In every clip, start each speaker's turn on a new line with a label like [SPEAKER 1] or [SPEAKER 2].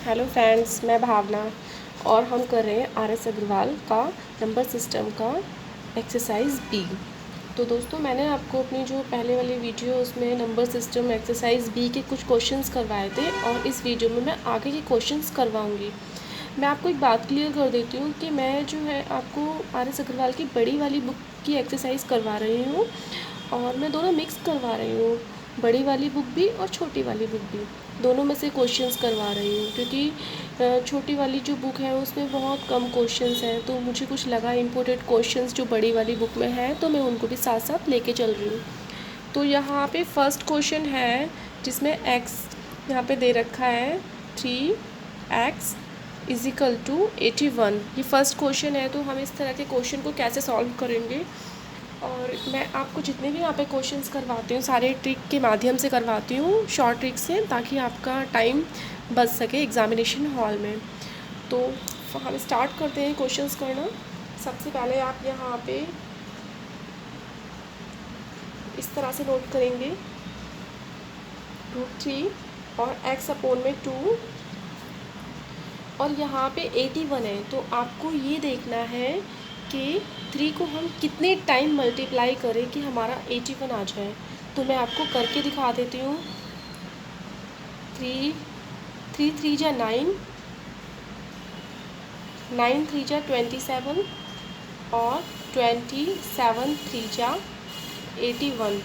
[SPEAKER 1] Hello friends, मैं भावना और हम कर रहे हैं आर.एस. अग्रवाल का नंबर सिस्टम का एक्सरसाइज बी। तो दोस्तों, मैंने आपको अपनी जो पहले वाली वीडियो उसमें नंबर सिस्टम एक्सरसाइज बी के कुछ क्वेश्चंस करवाए थे और इस वीडियो में मैं आगे के क्वेश्चंस करवाऊंगी। मैं आपको एक बात क्लियर कर देती हूँ कि मैं जो है आपको आर.एस. अग्रवाल की बड़ी वाली बुक की एक्सरसाइज करवा रही हूँ और मैं दोनों मिक्स करवा रही हूँ, बड़ी वाली बुक भी और छोटी वाली बुक भी, दोनों में से क्वेश्चंस करवा रही हूँ क्योंकि छोटी वाली जो बुक है उसमें बहुत कम क्वेश्चंस हैं। तो मुझे कुछ लगा इम्पोर्टेंट क्वेश्चंस जो बड़ी वाली बुक में है, तो मैं उनको भी साथ साथ लेके चल रही हूँ। तो यहाँ पे फर्स्ट क्वेश्चन है जिसमें एक्स यहाँ पे दे रखा है 3x = 81। ये फर्स्ट क्वेश्चन है। तो हम इस तरह के क्वेश्चन को कैसे सॉल्व करेंगे, और मैं आपको जितने भी यहाँ पे क्वेश्चंस करवाती हूँ सारे ट्रिक के माध्यम से करवाती हूँ, शॉर्ट ट्रिक से, ताकि आपका टाइम बच सके एग्ज़ामिनेशन हॉल में। तो हम स्टार्ट करते हैं क्वेश्चंस करना। सबसे पहले आप यहाँ पे इस तरह से नोट करेंगे √3 और x/2 और यहाँ पे 81 है। तो आपको ये देखना है कि 3 को हम कितने टाइम मल्टीप्लाई करें कि हमारा 81 आ जाए। तो मैं आपको करके दिखा देती हूँ। 3 3 जा 9, 9 3 जा 27 और 27 3 जा 81।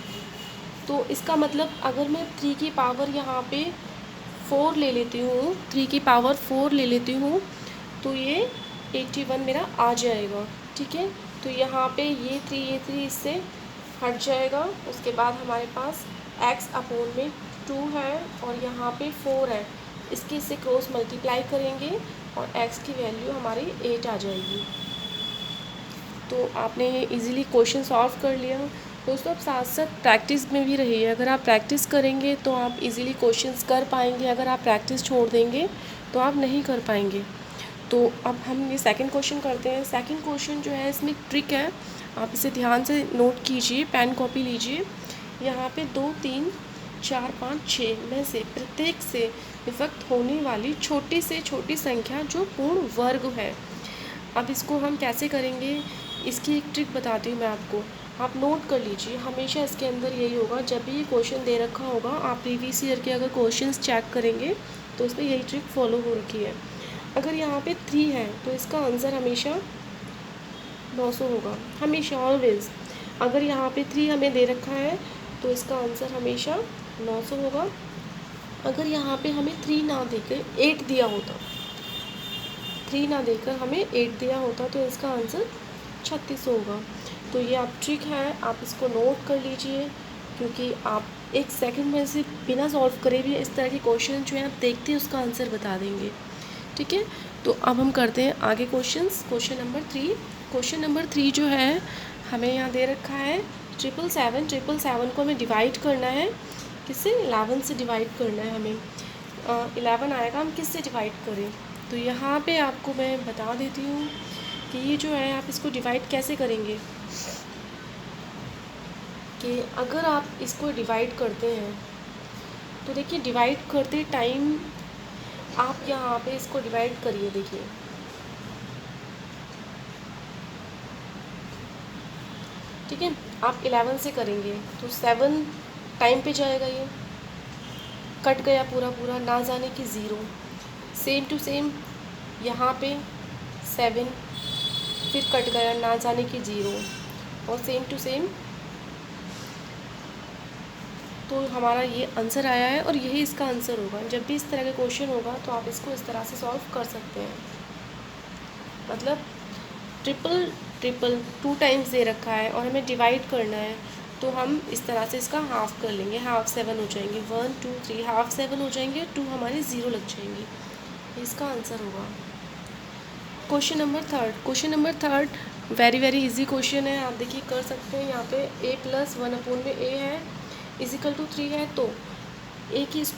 [SPEAKER 1] तो इसका मतलब अगर मैं 3 की पावर यहाँ पे 4 ले लेती हूँ, 3 की पावर 4 ले लेती हूँ, तो ये 81 मेरा आ जाएगा। ठीक है, तो यहाँ पे ये 3 इससे हट जाएगा। उसके बाद हमारे पास x/2 है और यहाँ पे 4 है, इसके इससे क्रॉस मल्टीप्लाई करेंगे और x की वैल्यू हमारी 8 आ जाएगी। तो आपने ये इजीली क्वेश्चन सॉल्व कर लिया। दोस्तों, आप साथ साथ प्रैक्टिस में भी रहिए। अगर आप प्रैक्टिस करेंगे तो आप इजीली क्वेश्चंस कर पाएंगे, अगर आप प्रैक्टिस छोड़ देंगे तो आप नहीं कर पाएंगे। तो अब हम ये सेकंड क्वेश्चन करते हैं। सेकंड क्वेश्चन जो है इसमें ट्रिक है, आप इसे ध्यान से नोट कीजिए, पेन कॉपी लीजिए। यहाँ पे 2 3 4 5 6 में से प्रत्येक से विभक्त होने वाली छोटी से छोटी संख्या जो पूर्ण वर्ग है। अब इसको हम कैसे करेंगे, इसकी एक ट्रिक बताती हूँ मैं आपको, आप नोट कर लीजिए। हमेशा इसके अंदर यही होगा, जब भी ये क्वेश्चन दे रखा होगा, आप प्रीवियस ईयर के अगर क्वेश्चंस चेक करेंगे तो उसमें यही ट्रिक फॉलो हो रखी है। अगर यहाँ पे 3 है तो इसका आंसर हमेशा 900 होगा, हमेशा, ऑलवेज। अगर यहाँ पे 3 हमें दे रखा है तो इसका आंसर हमेशा 900 होगा। अगर यहाँ पे हमें 3 ना देकर 8 दिया होता, 3 ना देकर हमें 8 दिया होता, तो इसका आंसर 3600 होगा। तो ये आप ट्रिक है, आप इसको नोट कर लीजिए, क्योंकि आप एक सेकंड में से बिना सॉल्व करे भी इस तरह के क्वेश्चन जो है आप देखते हैं उसका आंसर बता देंगे। ठीक है, तो अब हम करते हैं आगे questions. Question number 3। Question number 3 जो है हमें यहाँ दे रखा है 777 को हमें डिवाइड करना है। किससे? 11 से डिवाइड करना है हमें। 11 आएगा, हम किससे डिवाइड करें? तो यहाँ पे आपको मैं बता देती हूँ कि ये जो है आप इसको डिवाइड कैसे करेंगे। कि अगर आप इसको डिवाइड करते हैं तो देखिए, डिवाइड करते टाइम आप यहाँ पे इसको डिवाइड करिए। देखिए, ठीक है, आप 11 से करेंगे तो 7 टाइम पे जाएगा, ये कट गया पूरा पूरा, ना जाने की 0। सेम टू सेम यहाँ पे 7 फिर कट गया, ना जाने की 0, और सेम टू सेम। तो हमारा ये आंसर आया है और यही इसका आंसर होगा। जब भी इस तरह का क्वेश्चन होगा तो आप इसको इस तरह से सॉल्व कर सकते हैं। मतलब ट्रिपल 2 टाइम्स दे रखा है और हमें डिवाइड करना है, तो हम इस तरह से इसका हाफ कर लेंगे, हाफ 7 हो जाएंगे, 1 2 3 हाफ 7 हो जाएंगे, 2 हमारे 0 लग जाएंगे। इसका आंसर होगा। Question number third very very easy question है, आप देखिए कर सकते हैं। यहाँ पे a+1/a है = 3 है, तो a² +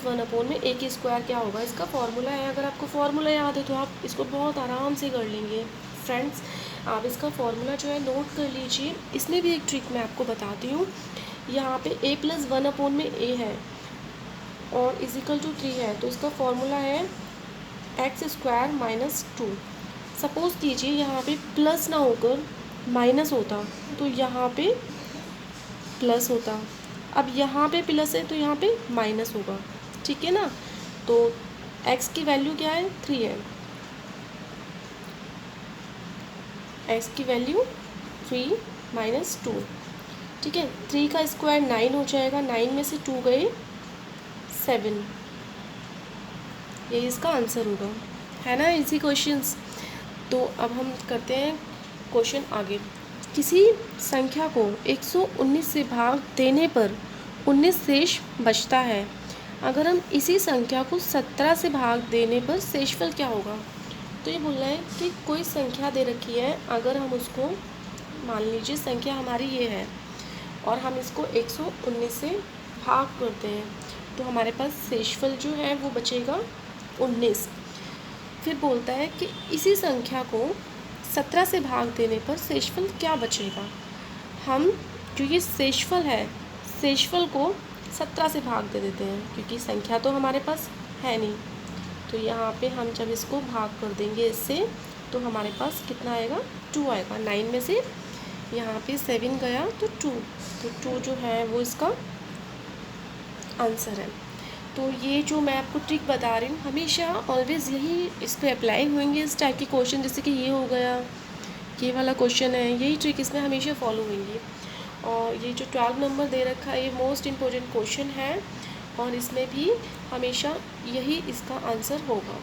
[SPEAKER 1] 1/a² क्या होगा? इसका फॉर्मूला है। अगर आपको फॉर्मूला याद है तो आप इसको बहुत आराम से कर लेंगे। फ्रेंड्स, आप इसका फॉर्मूला जो है नोट कर लीजिए। इसमें भी एक ट्रिक मैं आपको बताती हूँ। यहाँ पे a + 1/a है और = 3 है, तो इसका फॉर्मूला है एक्स स्क्वायर माइनस 2। सपोज़ कीजिए यहाँ पे प्लस ना होकर माइनस होता तो यहाँ पे प्लस होता, अब यहाँ पे प्लस है तो यहाँ पे माइनस होगा, ठीक है ना। तो x की वैल्यू क्या है, 3 है, x की वैल्यू 3 माइनस 2, ठीक है। 3 का स्क्वायर 9 हो जाएगा, 9 में से 2 गए 7, ये इसका आंसर होगा, है ना। Easy questions. तो अब हम करते हैं क्वेश्चन आगे। किसी संख्या को 119 से भाग देने पर 19 शेष बचता है, अगर हम इसी संख्या को 17 से भाग देने पर शेषफल क्या होगा। तो ये बोल रहा है कि कोई संख्या दे रखी है, अगर हम उसको, मान लीजिए संख्या हमारी ये है और हम इसको 119 से भाग करते हैं तो हमारे पास शेषफल जो है वो बचेगा 19। फिर बोलता है कि इसी संख्या को 17 से भाग देने पर शेषफल क्या बचेगा। हम जो ये शेषफल है, शेषफल को 17 से भाग दे देते हैं क्योंकि संख्या तो हमारे पास है नहीं। तो यहाँ पे हम जब इसको भाग कर देंगे इससे तो हमारे पास कितना आएगा, 2 आएगा। 9 में से यहाँ पे 7 गया तो 2, तो 2 जो है वो इसका आंसर है। तो ये जो मैं आपको ट्रिक बता रही हूँ हमेशा ऑलवेज़ यही इस पर अप्लाई होंगे, इस टाइप के क्वेश्चन, जैसे कि ये हो गया, ये वाला क्वेश्चन है, यही ट्रिक इसमें हमेशा फॉलो होंगी। और ये जो 12 नंबर दे रखा है ये मोस्ट इम्पोर्टेंट क्वेश्चन है और इसमें भी हमेशा यही इसका आंसर होगा।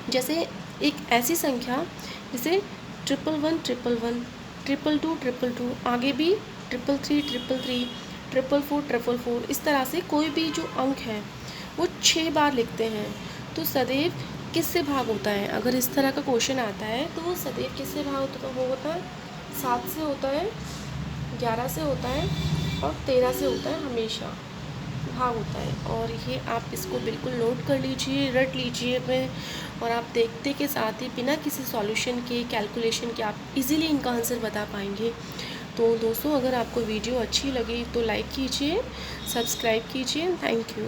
[SPEAKER 1] जैसे एक ऐसी संख्या जैसे 111 111, 222 222, आगे भी 333 333, 444 444, इस तरह से कोई भी जो अंक है वो 6 बार लिखते हैं तो सदैव किससे भाग होता है। अगर इस तरह का क्वेश्चन आता है तो वो सदैव किससे भाग होता है, वो होता है 7 से होता है, 11 से होता है और 13 से होता है, हमेशा भाग होता है। और ये आप इसको बिल्कुल नोट कर लीजिए, रट लीजिए में, और आप देखते के साथ ही बिना किसी सॉल्यूशन के, कैलकुलेशन के आप इजीली इनका आंसर बता पाएंगे। तो दोस्तों अगर आपको वीडियो अच्छी लगी तो लाइक कीजिए, सब्सक्राइब कीजिए। Thank you.